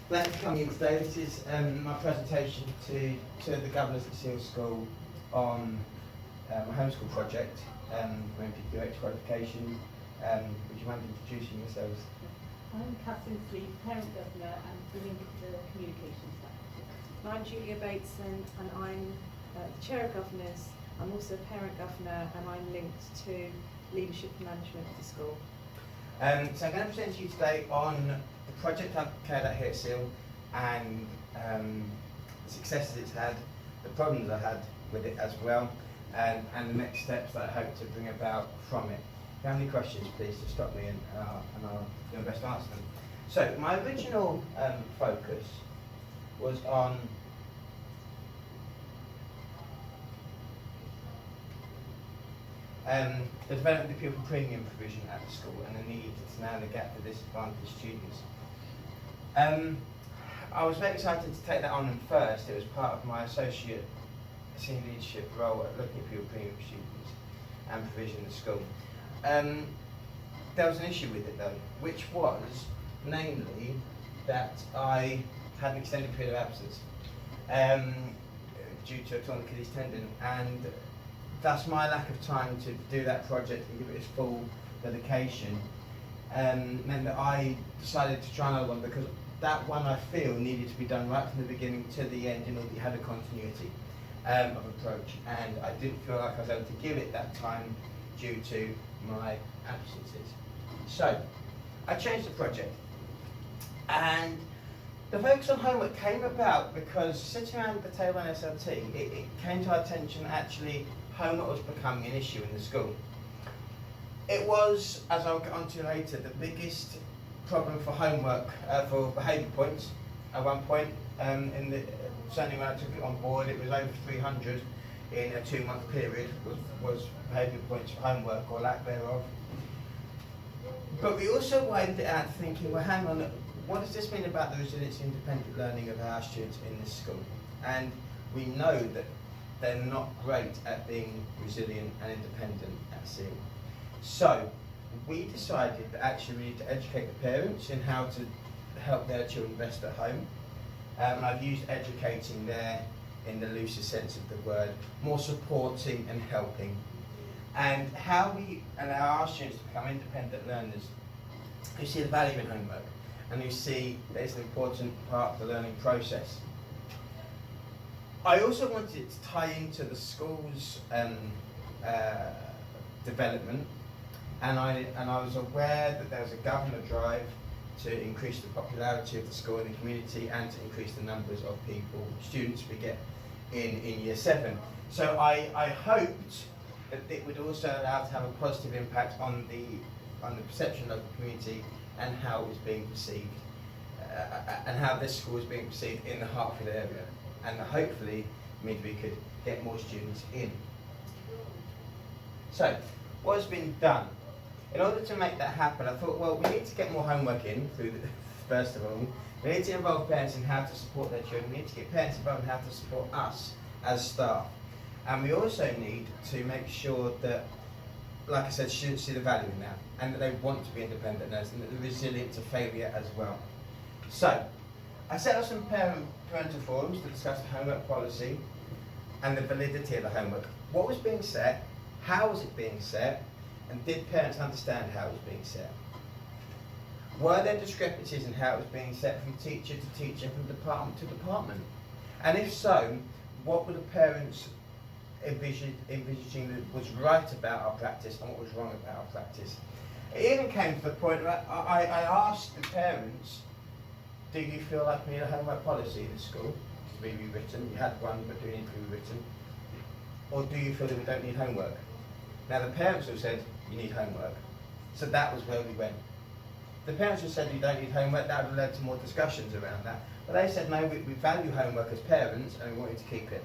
Thanks for coming in today. This is my presentation to the Governors at Seal School on a homeschool project for NPQH qualification. Would you mind introducing yourselves? I'm Catherine Sleeve, Parent Governor and link the communications faculty. I'm Julia Bateson and I'm the Chair of Governors. I'm also a Parent Governor and I'm linked to leadership and management of the school. So I'm going to present to you today on the project I've carried out here at Seal and the successes it's had, the problems I had with it as well, and the next steps that I hope to bring about from it. If you have any questions, please just stop me and I'll do my best to answer them. So my original focus was on the development of the pupil premium provision at the school and the need to narrow the gap for disadvantaged students. I was very excited to take that on first. It was part of my associate senior leadership role at looking at pupil premium students and provision at the school. There was an issue with it though, which was namely that I had an extended period of absence due to a torn Achilles tendon, and thus my lack of time to do that project and give it its full dedication meant that I decided to try another one, because that one I feel needed to be done right from the beginning to the end in order that you had a continuity of approach, and I didn't feel like I was able to give it that time due to my absences. So I changed the project, and the focus on homework came about because sitting around the table on SLT, it came to our attention that actually homework was becoming an issue in the school. It was, as I'll get onto later, the biggest problem for homework, for behaviour points at one point. Certainly when I took it on board, it was over 300 in a 2-month period was behaviour points for homework or lack thereof. But we also widened it out thinking, well, hang on, what does this mean about the resilience and independent learning of our students in this school? And we know that they're not great at being resilient and independent at Seal. So we decided that actually we need to educate the parents in how to help their children best at home. And I've used educating there in the loosest sense of the word, more supporting and helping. And how we allow our students to become independent learners who see the value in homework and who see that it's an important part of the learning process. I also wanted it to tie into the school's development, and I was aware that there was a government drive to increase the popularity of the school in the community and to increase the numbers of students we get in year 7. So I hoped that it would also allow to have a positive impact on the perception of the community and how it was being perceived, and how this school was being perceived in the Hertford area, and hopefully means we could get more students in. So what has been done? In order to make that happen, I thought, well, we need to get more homework in, first of all. We need to involve parents in how to support their children. We need to get parents involved in how to support us as staff. And we also need to make sure that, like I said, students see the value in that, and that they want to be independent learners, and that they're resilient to failure as well. So I set up some parental forums to discuss the homework policy and the validity of the homework. What was being set, how was it being set, and did parents understand how it was being set? Were there discrepancies in how it was being set from teacher to teacher, from department to department? And if so, what were the parents envisaging that was right about our practice and what was wrong about our practice? It even came to the point where I asked the parents, do you feel like we need a homework policy in the school to be rewritten? You had one, but do you need to be rewritten? Or do you feel that we don't need homework? Now the parents have said, you need homework. So that was where we went. The parents have said you don't need homework, that would have led to more discussions around that. But they said, no, we value homework as parents and we want you to keep it.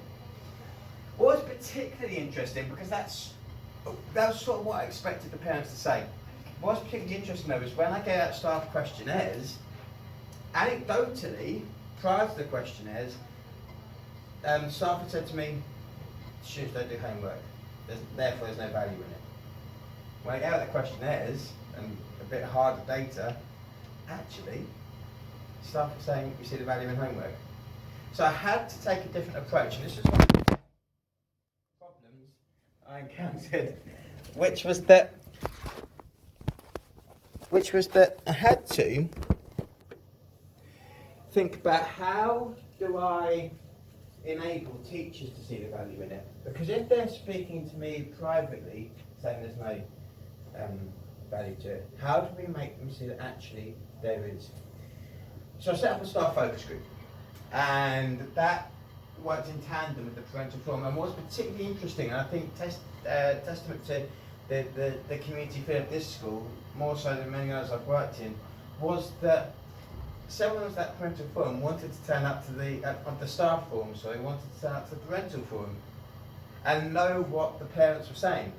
What was particularly interesting, because that was sort of what I expected the parents to say. What was particularly interesting though is when I gave out staff questionnaires, anecdotally, prior to the questionnaires, staff had said to me, students don't do homework, therefore there's no value in it. When I gave out the questionnaires and a bit harder data, actually, staff were saying we see the value in homework. So I had to take a different approach, and this was one of the problems I encountered, which was that I had to think about how do I enable teachers to see the value in it. Because if they're speaking to me privately, saying there's no value to it, how do we make them see that actually there is? So I set up a staff focus group, and that worked in tandem with the parental forum. And what's particularly interesting, and I think testament to the community feel of this school, more so than many others I've worked in, was that several of that parental forum wanted to turn up to the staff forum, so they wanted to turn up to the parental forum and know what the parents were saying,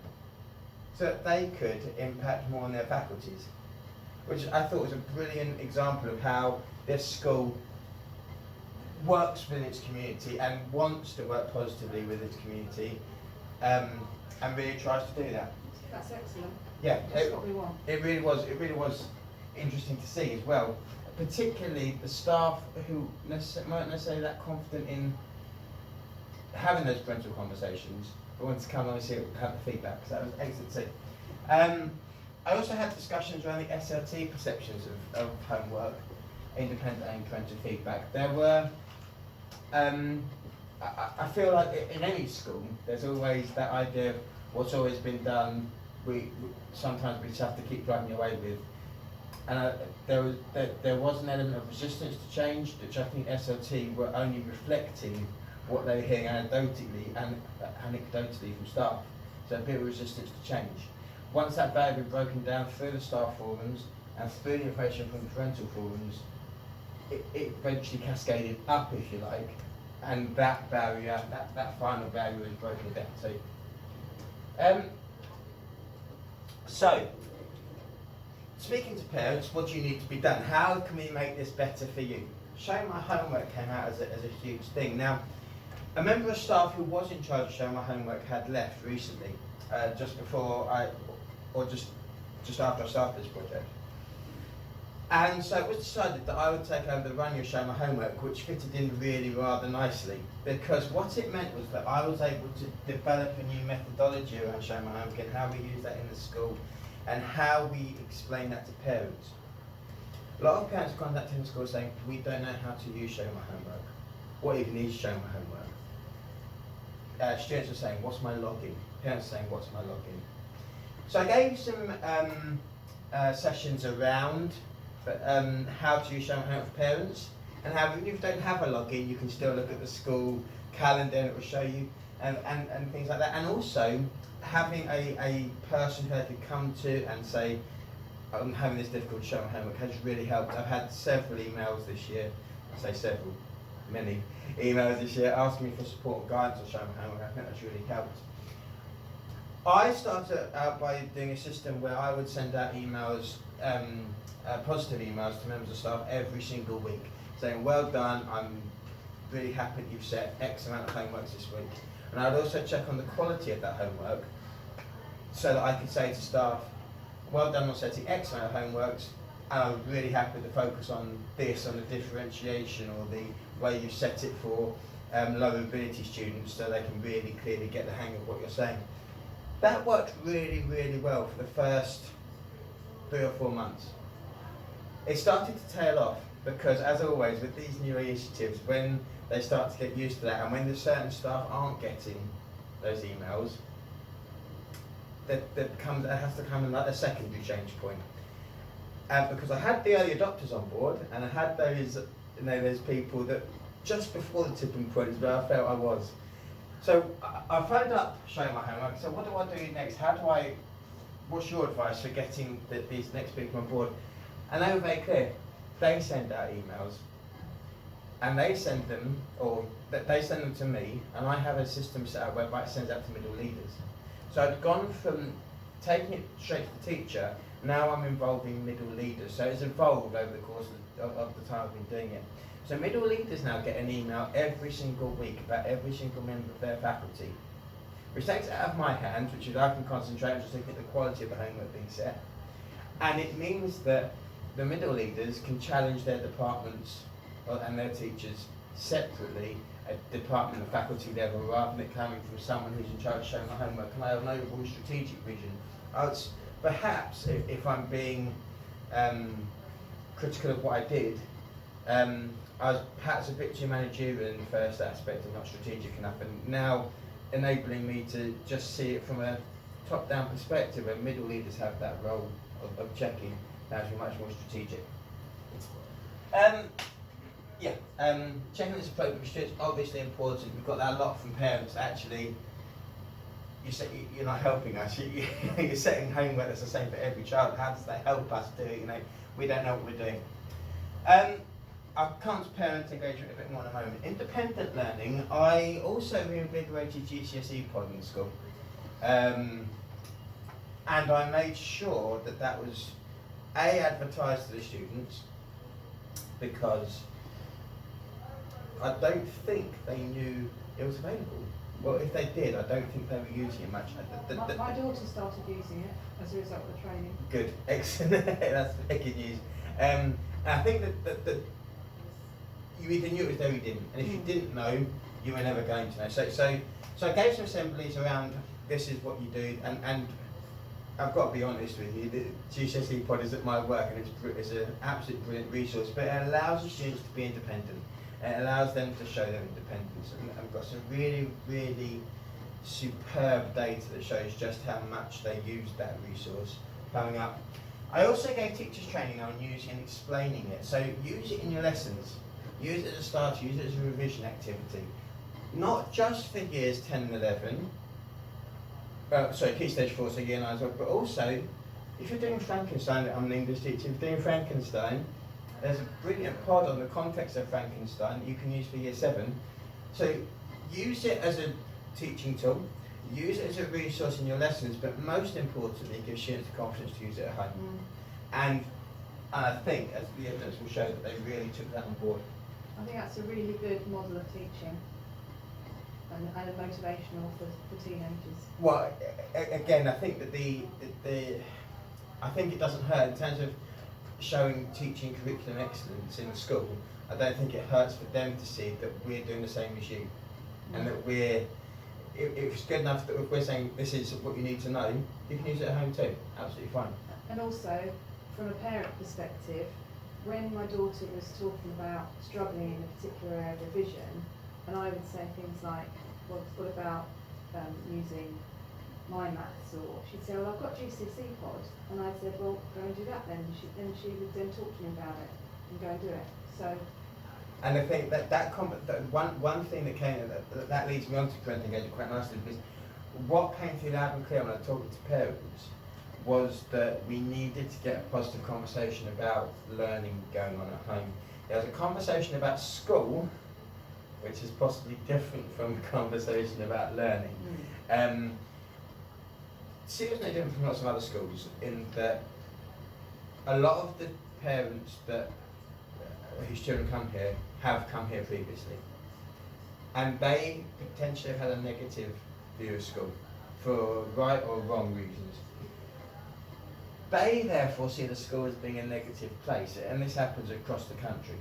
so that they could impact more on their faculties, which I thought was a brilliant example of how this school works within its community and wants to work positively with its community, and really tries to do that. That's excellent. Yeah, That's what we want. It really was interesting to see as well, particularly the staff who weren't necessarily that confident in having those parental conversations, but wanted to come on and have the feedback, so that was excellent to see. I also had discussions around the SLT perceptions of homework, independent and parental feedback. There were, I feel like in any school, there's always that idea of what's always been done, sometimes we just have to keep plugging away with. And there was an element of resistance to change, which I think SLT were only reflecting what they were hearing anecdotally from staff. So a bit of resistance to change. Once that barrier had been broken down through the staff forums and through the information from the parental forums, it eventually cascaded up, if you like, and that barrier, that final barrier was broken down too. So, speaking to parents, what do you need to be done? How can we make this better for you? Showing my homework came out as a huge thing. Now, a member of staff who was in charge of showing my homework had left recently, just after I started this project. And so it was decided that I would take over the running of Show My Homework, which fitted in really rather nicely, because what it meant was that I was able to develop a new methodology around Show My Homework and how we use that in the school and how we explain that to parents. A lot of parents contacted the school saying, we don't know how to use Show My Homework. What even is Show My Homework? Students are saying, what's my login? Parents are saying, what's my login? So I gave some sessions around how to use Show My Homework for parents, and how even if you don't have a login, you can still look at the school calendar and it will show you, and things like that. And also having a person who they could come to and say, I'm having this difficult Show My Homework, has really helped. I've had several emails this year, I say several, many emails this year asking me for support and guidance on Show My Homework. I think that's really helped. I started out by doing a system where I would send out emails, positive emails to members of staff every single week, saying, well done, I'm really happy that you've set X amount of homeworks this week. And I would also check on the quality of that homework, so that I could say to staff, well done on setting X amount of homeworks, and I'm really happy to focus on this, on the differentiation or the way you set it for low ability students, so they can really clearly get the hang of what you're saying. That worked really, really well for the first 3 or 4 months. It started to tail off because, as always, with these new initiatives, when they start to get used to that and when the certain staff aren't getting those emails, there has to come like a secondary change point. Because I had the early adopters on board, and I had those people that just before the tipping point is where I felt I was. So I phoned up Show My Homework. So what do I do next? What's your advice for getting these next people on board? And they were very clear. They send out emails, and they send them to me, and I have a system set up whereby it sends out to middle leaders. So I'd gone from taking it straight to the teacher, now I'm involving middle leaders. So it's evolved over the course of the time I've been doing it. So middle leaders now get an email every single week about every single member of their faculty, which takes it out of my hands, which is I can concentrate on just looking at the quality of the homework being set. And it means that the middle leaders can challenge their departments and their teachers separately at department and faculty level, rather than it coming from someone who's in charge of showing the homework. And I have an overall strategic vision. Perhaps, if I'm being critical of what I did, I was perhaps a bit too managerial in the first aspect and not strategic enough, and now enabling me to just see it from a top-down perspective, where middle leaders have that role of checking, now to be much more strategic. Checking this appropriate for students, obviously important. We've got that a lot from parents. Actually, you're not helping us. You're setting homework that's the same for every child. How does that help us do it? We don't know what we're doing. I'll come to parent engagement a bit more in a moment. Independent learning, I also reinvigorated GCSE pod in school. And I made sure that was advertised to the students, because I don't think they knew it was available. Well, if they did, I don't think they were using it much. My daughter started using it as a result of the training. Good, excellent. That's very good news. And I think that you either knew it was there or you didn't. And if you didn't know, you were never going to know. So I gave some assemblies around this is what you do, and I've got to be honest with you, the GCSE pod is at my work, and it's an absolutely brilliant resource, but it allows the students to be independent. It allows them to show their independence, and I've got some really, really superb data that shows just how much they use that resource coming up. I also gave teachers training on using and explaining it, so use it in your lessons, use it as a starter, use it as a revision activity, not just for years 10 and 11, Key Stage 4, so year 9 as well, but also, if you're doing Frankenstein, I'm an English teacher, if you're doing Frankenstein, there's a brilliant pod on the context of Frankenstein that you can use for year 7. So use it as a teaching tool, use it as a resource in your lessons, but most importantly, give students the confidence to use it at home. And I think, as the evidence will show, that they really took that on board. I think that's a really good model of teaching, and a motivational for teenagers. Well, again, I think that I think it doesn't hurt in terms of showing teaching curriculum excellence in the school. I don't think it hurts for them to see that we're doing the same as you, and that if it's good enough that if we're saying this is what you need to know, you can use it at home too. Absolutely fine. And also, from a parent perspective, when my daughter was talking about struggling in a particular area of revision, and I would say things like, well, what about using my maths, or she'd say, well, I've got GCSE pod, and I said, well, go and do that then. And she would then talk to me about it and go and do it. So. And I think that one thing that came that leads me on to parent engagement quite nicely, because what came through loud and clear when I talked to parents was that we needed to get a positive conversation about learning going on at home. There was a conversation about school, which is possibly different from a conversation about learning. See, it's no different from lots of other schools in that a lot of the parents whose children come here have come here previously, and they potentially have had a negative view of school for right or wrong reasons. They therefore see the school as being a negative place, and this happens across the country,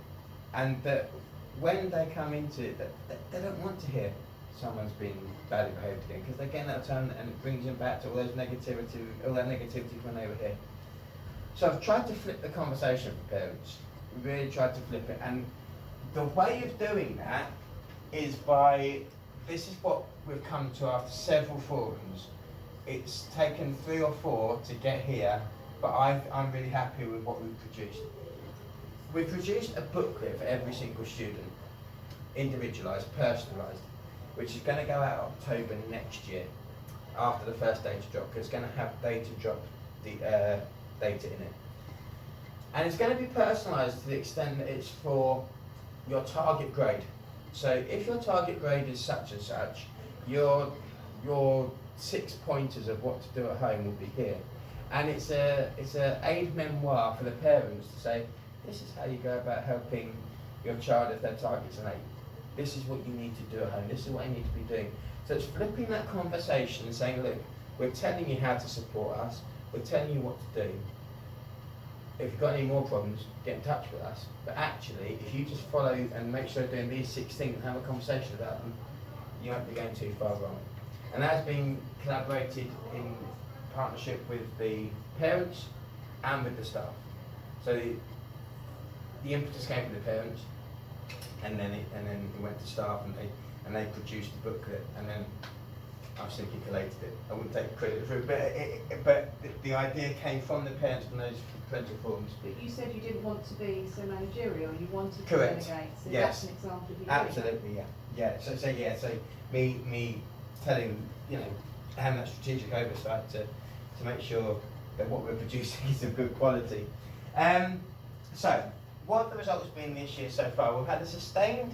and that when they come into it, they don't want to hear someone's been badly behaved again, because they're getting that turn, and it brings them back to all that negativity when they were here. So I've tried to flip the conversation for parents, really tried to flip it, and the way of doing that is this is what we've come to after several forums. It's taken 3 or 4 to get here, but I'm really happy with what we've produced. We've produced a booklet for every single student, individualised, personalised, which is going to go out October next year, after the first data drop, because it's going to have data in it. And it's going to be personalised to the extent that it's for your target grade. So if your target grade is such and such, your 6 pointers of what to do at home will be here. And it's a aid memoir for the parents to say, this is how you go about helping your child if their target's an 8. This is what you need to do at home. This is what you need to be doing. So it's flipping that conversation and saying, look, we're telling you how to support us. We're telling you what to do. if you've got any more problems, get in touch with us. But actually, if you just follow and make sure you're doing these 6 things and have a conversation about them, you won't be going too far wrong. And that's been collaborated in partnership with the parents and with the staff. So the impetus came from the parents, and then it went to staff, and they produced the booklet, and then I've simply collated it. I wouldn't take credit for it, but the idea came from the parents from those parental forums. But you said you didn't want to be so managerial, you wanted to Correct. delegate, so Yes. that's an example of you doing that. Absolutely, yeah. Yeah, so me telling, having that strategic oversight to make sure that what we're producing is of good quality. So, what have the results been this year so far? We've had a sustained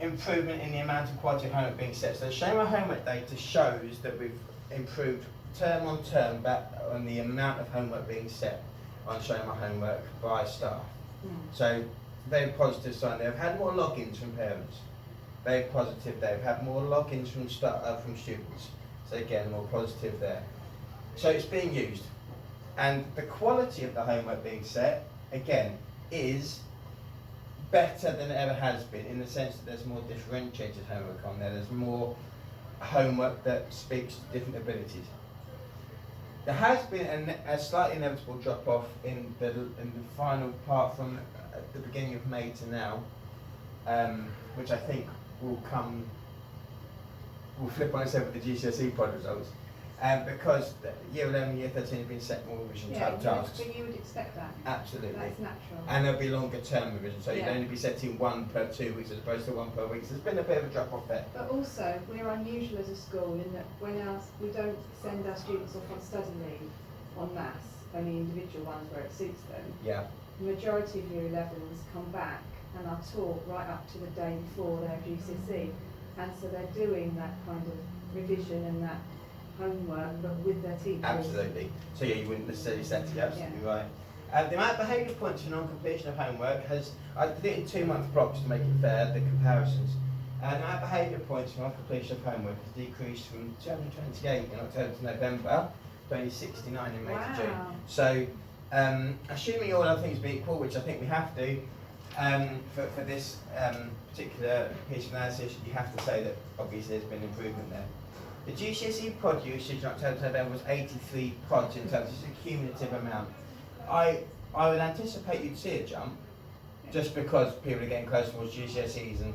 improvement in the amount of quality of homework being set. So the Show My Homework data shows that we've improved term on term back on the amount of homework being set on Show My Homework by staff. So very positive sign. They've had more logins from parents. Very positive. They've had more logins from students. So again, more positive there. So it's being used, and the quality of the homework being set again is better than it ever has been, in the sense that there's more differentiated homework on there. There's more homework that speaks to different abilities. There has been a slightly inevitable drop off in the final part from the beginning of May to now, which I think will flip on its head with the GCSE pod results, because year 11, year 13 have been set more revision type tasks. But you would expect that. Absolutely. That's natural. And there'll be longer term revision, so you'd Yeah. only be setting 1 per 2 weeks as opposed to 1 per week. So there's been a bit of a drop off there. But also, we're unusual as a school in that we don't send our students off on study leave on maths, only individual ones where it suits them. Yeah. The majority of year 11s come back and are taught right up to the day before their GCSE, and so they're doing that kind of revision and that homework, but with their teachers. Absolutely. So yeah, you wouldn't necessarily set it. You're absolutely right. The amount of behaviour points for non-completion of homework I did it in 2-month blocks to make it fair, the comparisons. The amount of behaviour points for non-completion of homework has decreased from 228 in October to November, to only 69 in May to June. So, assuming all other things be equal, which I think we have to, for this particular piece of analysis, you have to say that obviously there's been improvement there. The GCSE pod usage in October to November was 83 pods in terms of a cumulative amount. I would anticipate you'd see a jump, just because people are getting close towards GCSEs and